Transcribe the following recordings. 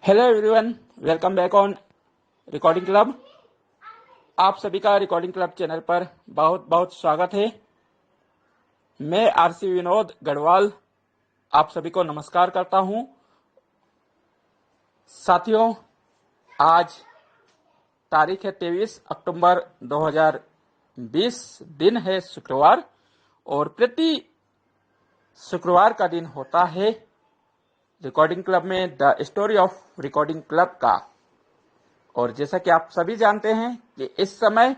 Hello everyone, welcome back on recording club. आप सभी का रिकॉर्डिंग क्लब चैनल पर बहुत बहुत स्वागत है। मैं आरसी विनोद गढ़वाल आप सभी को नमस्कार करता हूं। साथियों, आज तारीख है 23 अक्टूबर 2020, दिन है शुक्रवार, और प्रति शुक्रवार का दिन होता है रिकॉर्डिंग क्लब में the story of recording club का। और जैसा कि आप सभी जानते हैं कि इस समय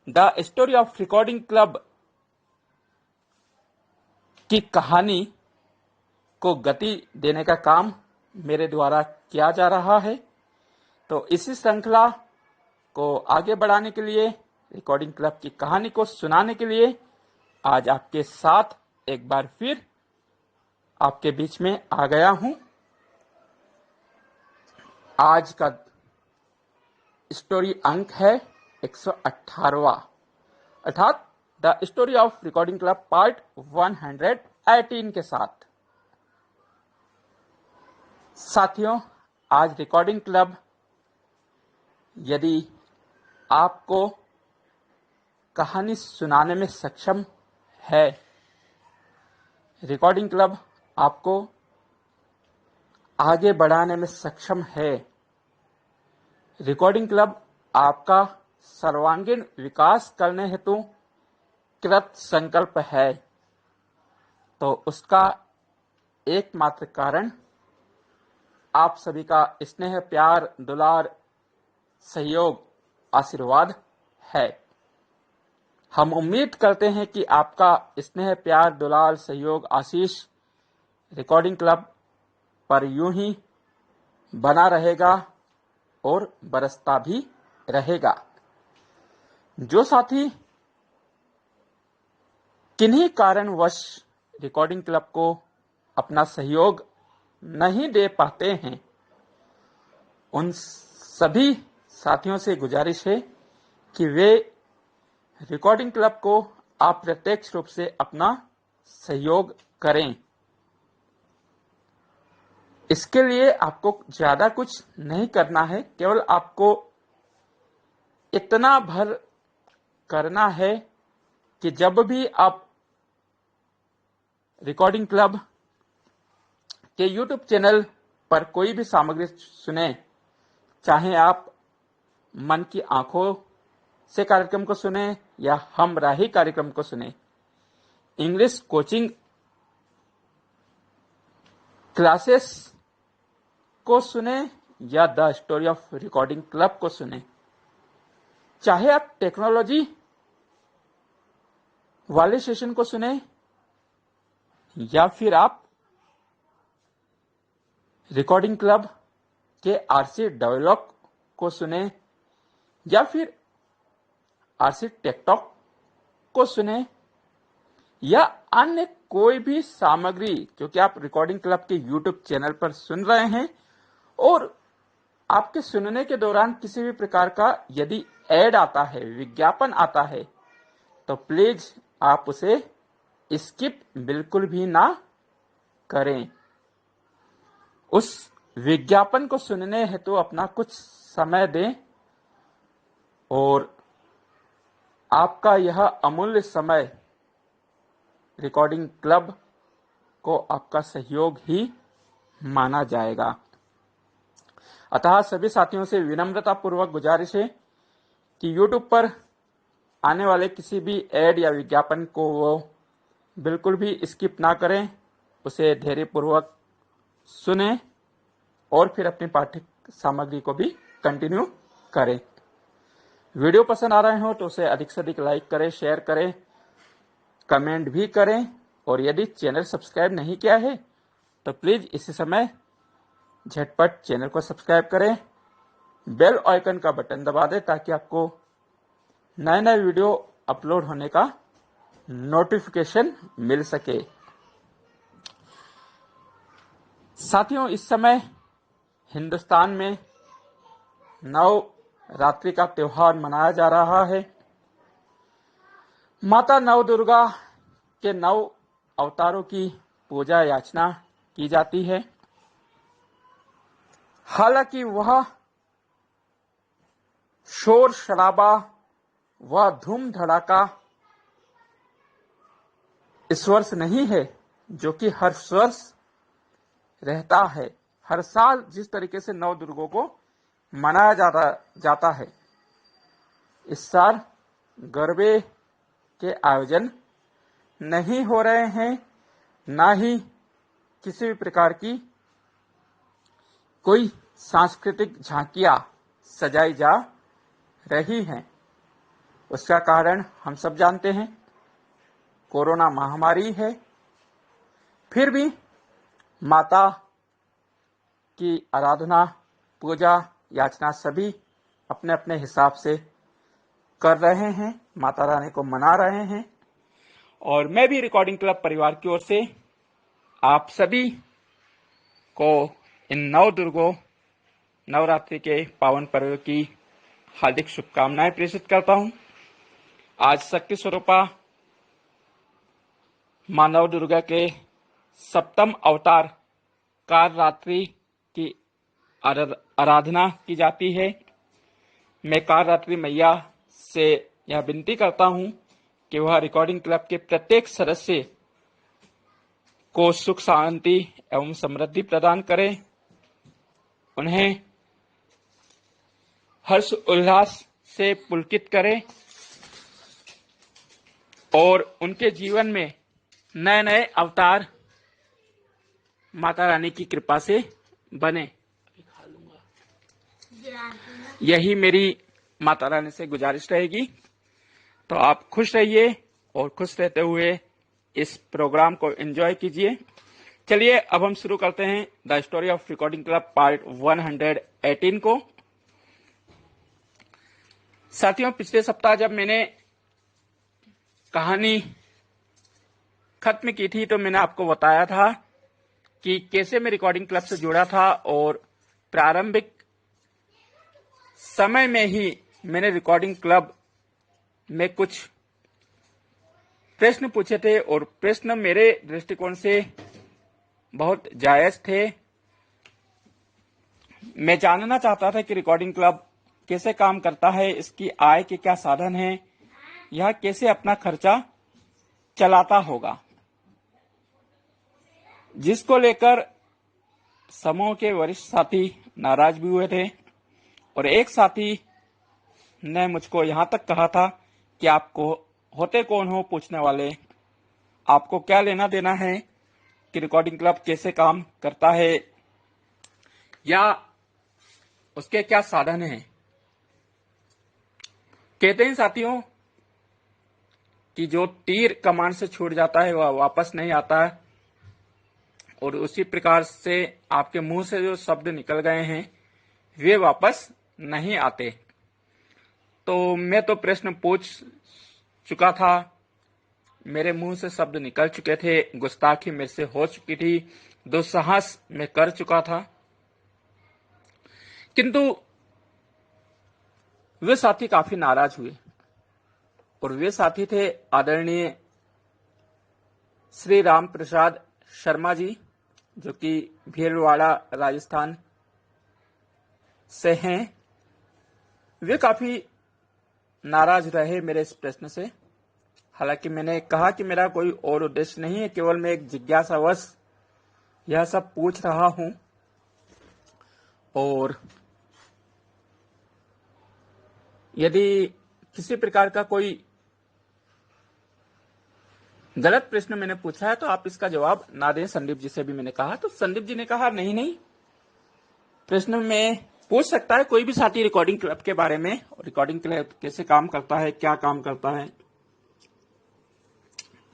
the story of recording club की कहानी को गति देने का काम मेरे द्वारा किया जा रहा है। तो इसी श्रृंखला को आगे बढ़ाने के लिए, रिकॉर्डिंग क्लब की कहानी को सुनाने के लिए आज आपके साथ एक बार फिर आपके बीच में आ गया हूं। आज का स्टोरी अंक है 118वां, अर्थात the story of recording club part 118 के साथ। साथियों, आज रिकॉर्डिंग क्लब यदि आपको कहानी सुनाने में सक्षम है, रिकॉर्डिंग क्लब आपको आगे बढ़ाने में सक्षम है, रिकॉर्डिंग क्लब आपका सर्वांगीण विकास करने हेतु कृत संकल्प है, तो उसका एकमात्र कारण आप सभी का स्नेह, प्यार, दुलार, सहयोग, आशीर्वाद है। हम उम्मीद करते हैं कि आपका स्नेह, प्यार, दुलार, सहयोग, आशीष रिकॉर्डिंग क्लब पर यूं ही बना रहेगा और बरसता भी रहेगा। जो साथी किन्हीं कारणवश रिकॉर्डिंग क्लब को अपना सहयोग नहीं दे पाते हैं, उन सभी साथियों से गुजारिश है कि वे रिकॉर्डिंग क्लब को अप्रत्यक्ष रूप से अपना सहयोग करें। इसके लिए आपको ज्यादा कुछ नहीं करना है, केवल आपको इतना भर करना है कि जब भी आप रिकॉर्डिंग क्लब के यूट्यूब चैनल पर कोई भी सामग्री सुने, चाहे आप मन की आंखों से कार्यक्रम को सुने या हम राही कार्यक्रम को सुने, इंग्लिश कोचिंग क्लासेस को सुने या the story of recording club को सुने, चाहे आप टेक्नोलॉजी वाले सेशन को सुने या फिर आप रिकॉर्डिंग क्लब के आरसी डायलॉग को सुने या फिर आरसी टेकटॉक को सुने या अन्य कोई भी सामग्री जो कि आप रिकॉर्डिंग क्लब के यूट्यूब चैनल पर सुन रहे हैं, और आपके सुनने के दौरान किसी भी प्रकार का यदि ऐड आता है, विज्ञापन आता है, तो प्लीज आप उसे स्किप बिल्कुल भी ना करें। उस विज्ञापन को सुनने हेतु अपना कुछ समय दें और आपका यह अमूल्य समय रिकॉर्डिंग क्लब को आपका सहयोग ही माना जाएगा। अतः सभी साथियों से विनम्रता पूर्वक गुजारिश है कि YouTube पर आने वाले किसी भी ऐड या विज्ञापन को वो बिल्कुल भी स्किप ना करें, उसे धैर्य पूर्वक सुने और फिर अपनी पाठ्य सामग्री को भी कंटिन्यू करें। वीडियो पसंद आ रहे हो तो उसे अधिक से अधिक लाइक करें, शेयर करें, कमेंट भी करें, और यदि चैनल सब्सक्राइब नहीं किया है तो प्लीज इसी समय झटपट चैनल को सब्सक्राइब करें, बेल आइकन का बटन दबा दें ताकि आपको नए नए वीडियो अपलोड होने का नोटिफिकेशन मिल सके। साथियों, इस समय हिंदुस्तान में नवरात्रि का त्योहार मनाया जा रहा है। माता नव दुर्गा के 9 अवतारों की पूजा याचना की जाती है। हालांकि वह शोर शराबा, वह धूम धड़ाका इस वर्ष नहीं है जो कि हर वर्ष रहता है। हर साल जिस तरीके से नव दुर्गों को मनाया जाता है, इस साल गरबे के आयोजन नहीं हो रहे हैं, ना ही किसी भी प्रकार की कोई सांस्कृतिक झांकियां सजाई जा रही हैं। उसका कारण हम सब जानते हैं, कोरोना महामारी है। फिर भी माता की आराधना, पूजा, याचना सभी अपने अपने हिसाब से कर रहे हैं, माता रानी को मना रहे हैं। और मैं भी रिकॉर्डिंग क्लब परिवार की ओर से आप सभी को इन नव दुर्गों नवरात्रि के पावन पर्व की हार्दिक शुभकामनाएं प्रेषित करता हूं। आज शक्ति स्वरूपा मां नव दुर्गा के सप्तम अवतार कालरात्रि की आराधना की जाती है। मैं कालरात्रि मैया से यह विनती करता हूं कि वह रिकॉर्डिंग क्लब के प्रत्येक सदस्य को सुख शांति एवं समृद्धि प्रदान करें, उन्हें हर्ष उल्लास से पुलकित करें और उनके जीवन में नए नए अवतार माता रानी की कृपा से बने। यही मेरी माता रानी से गुजारिश रहेगी। तो आप खुश रहिए और खुश रहते हुए इस प्रोग्राम को एंजॉय कीजिए। चलिए अब हम शुरू करते हैं the story of recording club part 118 को। साथियों, पिछले सप्ताह जब मैंने कहानी खत्म की थी तो मैंने आपको बताया था कि कैसे मैं रिकॉर्डिंग क्लब से जुड़ा था और प्रारंभिक समय में ही मैंने रिकॉर्डिंग क्लब में कुछ प्रश्न पूछे थे और प्रश्न मेरे दृष्टिकोण से बहुत जायज थे। मैं जानना चाहता था कि रिकॉर्डिंग क्लब कैसे काम करता है, इसकी आय के क्या साधन हैं, यह कैसे अपना खर्चा चलाता होगा, जिसको लेकर समूह के वरिष्ठ साथी नाराज भी हुए थे। और एक साथी ने मुझको यहां तक कहा था कि आपको होते कौन हो पूछने वाले, आपको क्या लेना देना है कि रिकॉर्डिंग क्लब कैसे काम करता है या उसके क्या साधन हैं। कहते हैं साथियों कि जो तीर कमान से छूट जाता है वह वापस नहीं आता है, और उसी प्रकार से आपके मुंह से जो शब्द निकल गए हैं वे वापस नहीं आते। तो मैं तो प्रश्न पूछ चुका था, मेरे मुंह से शब्द निकल चुके थे, गुस्ताखी मेरे से हो चुकी थी, दुस्साहस मैं कर चुका था, किंतु वे साथी काफी नाराज हुए। और वे साथी थे आदरणीय श्री राम प्रसाद शर्मा जी, जो कि भीलवाड़ा राजस्थान से हैं। वे काफी नाराज रहे मेरे इस प्रश्न से। हालांकि मैंने कहा कि मेरा कोई और उद्देश्य नहीं है, केवल मैं एक जिज्ञासावश यह सब पूछ रहा हूं। और यदि किसी प्रकार का कोई गलत प्रश्न मैंने पूछा है तो आप इसका जवाब ना दें। संदीप जी से भी मैंने कहा, तो संदीप जी ने कहा नहीं, प्रश्न में पूछ सकता है कोई भी साथी रिकॉर्डिंग क्लब के बारे में, रिकॉर्डिंग क्लब कैसे काम करता है, क्या काम करता है।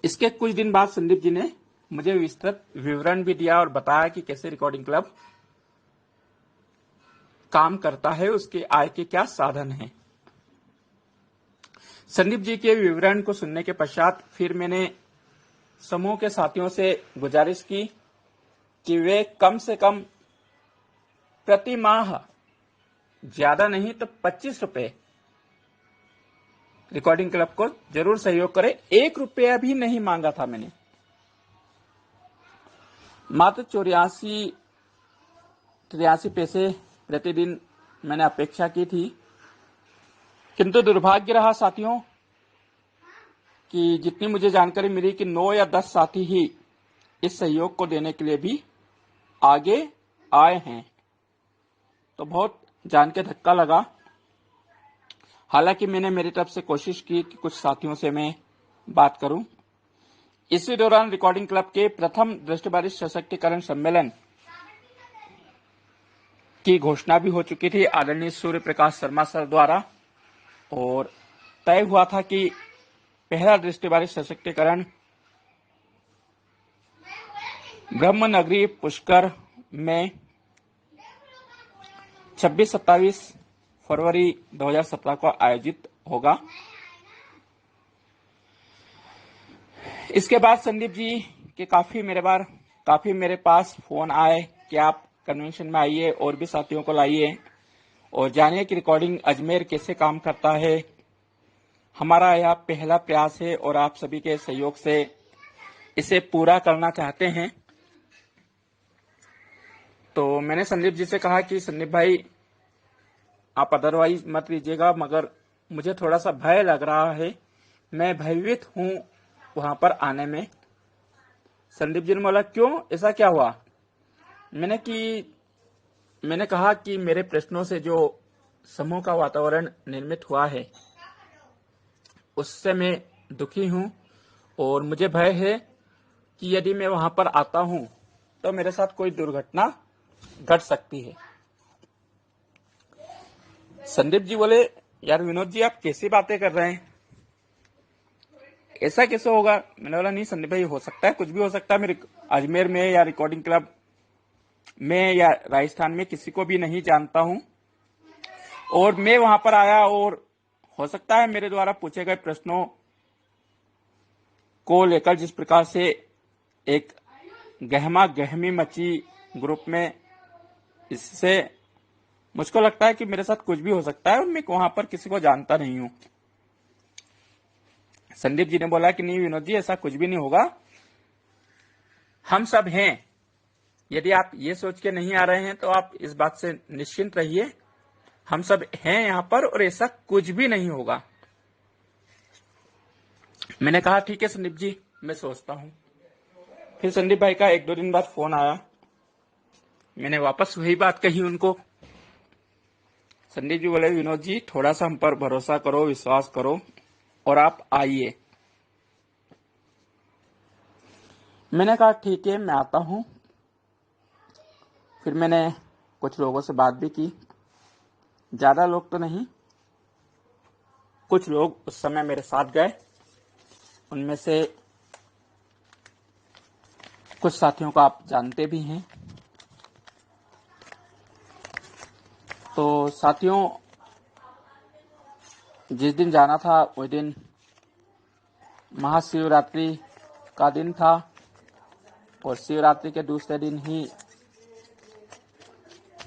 इसके कुछ दिन बाद संदीप जी ने मुझे विस्तृत विवरण भी दिया और बताया कि कैसे रिकॉर्डिंग क्लब काम करता है, उसके आय के क्या साधन हैं। संदीप जी के विवरण को सुनने के पश्चात फिर मैंने समूह के साथियों से गुजारिश की कि वे कम से कम प्रति माह, ज्यादा नहीं तो 25 रुपए रिकॉर्डिंग क्लब को जरूर सहयोग करें। 1 रुपया भी नहीं मांगा था मैंने, मात्र 84 83 पैसे प्रतिदिन मैंने अपेक्षा की थी, किंतु दुर्भाग्य रहा साथियों कि जितनी मुझे जानकारी मिली कि 9 या 10 साथी ही इस सहयोग को देने के लिए भी आगे आए हैं। तो बहुत जान के धक्का लगा। हालांकि मैंने मेरी तरफ से कोशिश की कि कुछ साथियों से मैं बात करूं। इसी दौरान रिकॉर्डिंग क्लब के प्रथम दृष्टिबाधित सशक्तिकरण सम्मेलन की घोषणा भी हो चुकी थी आदरणीय सूर्य प्रकाश शर्मा सर द्वारा, और तय हुआ था कि पहला दृष्टिबाधित सशक्तिकरण ब्रह्म नगरी पुष्कर में 26-27 फरवरी 2017 को आयोजित होगा। इसके बाद संदीप जी के काफी मेरे पास फोन आए कि आप कन्वेंशन में आइए और भी साथियों को लाइए और जानिए कि रिकॉर्डिंग अजमेर कैसे काम करता है। हमारा यह पहला प्रयास है और आप सभी के सहयोग से इसे पूरा करना चाहते हैं। तो मैंने संदीप जी से कहा कि संदीप भाई आप अदरवाइज मत लीजिएगा, मगर मुझे थोड़ा सा भय लग रहा है, मैं भयभीत हूं वहां पर आने में। संदीप जी ने बोला क्यों, ऐसा क्या हुआ? मैंने कहा कि मेरे प्रश्नों से जो समूह का वातावरण निर्मित हुआ है उससे मैं दुखी हूं और मुझे भय है कि यदि मैं वहां पर आता हूं तो मेरे साथ कोई दुर्घटना घट सकती है। संदीप जी बोले यार विनोद जी आप कैसी बातें कर रहे हैं, ऐसा कैसे होगा? मैंने बोला नहीं संदीप भाई, हो सकता है, कुछ भी हो सकता है। मेरे अजमेर में या रिकॉर्डिंग क्लब में या राजस्थान में किसी को भी नहीं जानता हूं और मैं वहां पर आया और हो सकता है मेरे द्वारा पूछे गए प्रश्नों को लेकर जिस प्रकार से एक गहमा गहमी मची ग्रुप में, इससे मुझको लगता है कि मेरे साथ कुछ भी हो सकता है और मैं वहां पर किसी को जानता नहीं हूं। संदीप जी ने बोला कि नहीं विनोद जी ऐसा कुछ भी नहीं होगा, हम सब हैं। यदि आप ये सोच के नहीं आ रहे हैं तो आप इस बात से निश्चिंत रहिए, हम सब हैं यहाँ पर और ऐसा कुछ भी नहीं होगा। मैंने कहा ठीक है संदीप जी, मैं सोचता हूं। फिर संदीप भाई का 1-2 दिन बाद फोन आया, मैंने वापस वही बात कही उनको। संदीप जी बोले विनोद जी थोड़ा सा हम पर भरोसा करो, विश्वास करो और आप आइए। मैंने कहा ठीक है मैं आता हूं। फिर मैंने कुछ लोगों से बात भी की, ज्यादा लोग तो नहीं, कुछ लोग उस समय मेरे साथ गए। उनमें से कुछ साथियों को आप जानते भी हैं। तो साथियों जिस दिन जाना था उस दिन महाशिवरात्रि का दिन था और शिवरात्रि के दूसरे दिन ही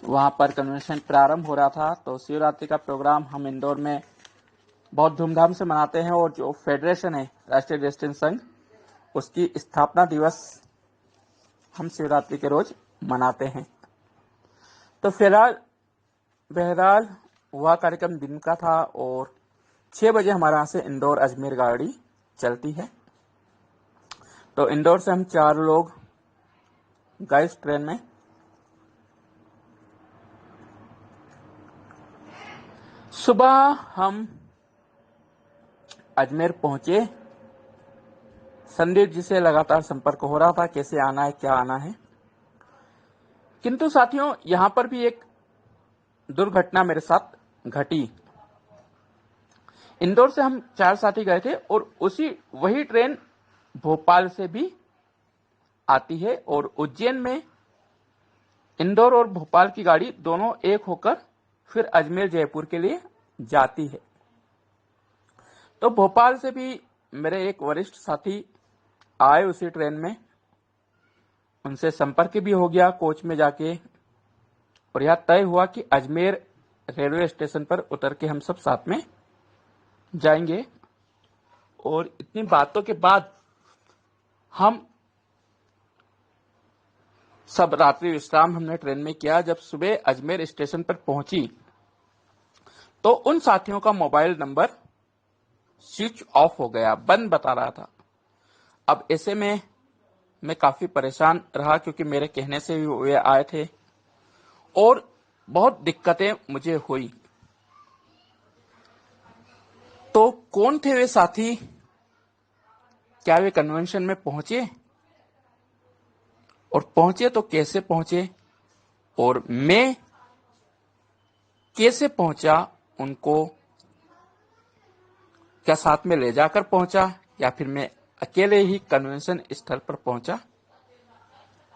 वहां पर कन्वेंशन प्रारंभ हो रहा था। तो शिवरात्रि का प्रोग्राम हम इंदौर में बहुत धूमधाम से मनाते हैं और जो फेडरेशन है राष्ट्रीय रेजिस्टेंस संघ, उसकी स्थापना दिवस हम शिवरात्रि के रोज मनाते हैं। तो बहरहाल वह कार्यक्रम दिन का था और 6 बजे हमारे यहाँ से इंदौर अजमेर गाड़ी चलती है। तो इंदौर से हम 4 लोग गए इस ट्रेन में। सुबह हम अजमेर पहुंचे। संदीप जी से लगातार संपर्क हो रहा था, कैसे आना है, क्या आना है। किंतु साथियों यहां पर भी एक दुर्घटना मेरे साथ घटी। इंदौर से हम 4 साथी गए थे और वही ट्रेन भोपाल से भी आती है और उज्जैन में इंदौर और भोपाल की गाड़ी दोनों एक होकर फिर अजमेर जयपुर के लिए जाती है। तो भोपाल से भी मेरे एक वरिष्ठ साथी आए उसी ट्रेन में, उनसे संपर्क भी हो गया कोच में जाके और यह तय हुआ कि अजमेर रेलवे स्टेशन पर उतर के हम सब साथ में जाएंगे। और इतनी बातों के बाद हम सब रात्रि विश्राम हमने ट्रेन में किया। जब सुबह अजमेर स्टेशन पर पहुंची तो उन साथियों का मोबाइल नंबर स्विच ऑफ हो गया, बंद बता रहा था। अब ऐसे में मैं काफी परेशान रहा क्योंकि मेरे कहने से भी वे आए थे और बहुत दिक्कतें मुझे हुई। तो कौन थे वे साथी? क्या वे कन्वेंशन में पहुंचे? और पहुंचे तो कैसे पहुंचे? और मैं कैसे पहुंचा उनको? क्या साथ में ले जाकर पहुंचा या फिर मैं अकेले ही कन्वेंशन स्थल पर पहुंचा?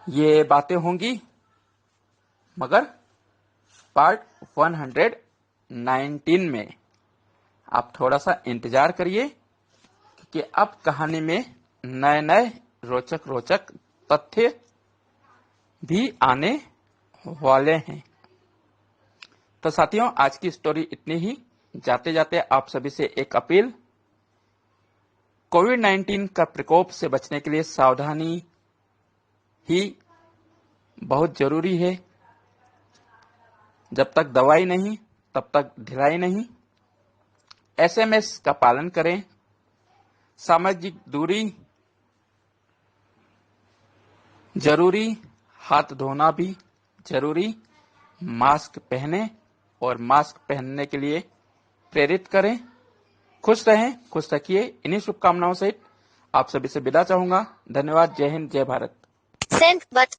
ये बातें होंगी, मगर पार्ट 119 में आप थोड़ा सा इंतजार करिए कि अब कहानी में नए नए रोचक रोचक तथ्य भी आने वाले हैं। तो साथियों, आज की स्टोरी इतनी ही। जाते जाते आप सभी से एक अपील, कोविड-19 का प्रकोप से बचने के लिए सावधानी ही बहुत जरूरी है। जब तक दवाई नहीं तब तक ढिलाई नहीं। एसएमएस का पालन करें, सामाजिक दूरी जरूरी, हाथ धोना भी जरूरी, मास्क पहने और मास्क पहनने के लिए प्रेरित करें। खुश रहें, खुश रखिए। इन्हीं शुभकामनाओं सहित आप सभी से विदा चाहूंगा। धन्यवाद। जय हिंद, जय भारत। Send but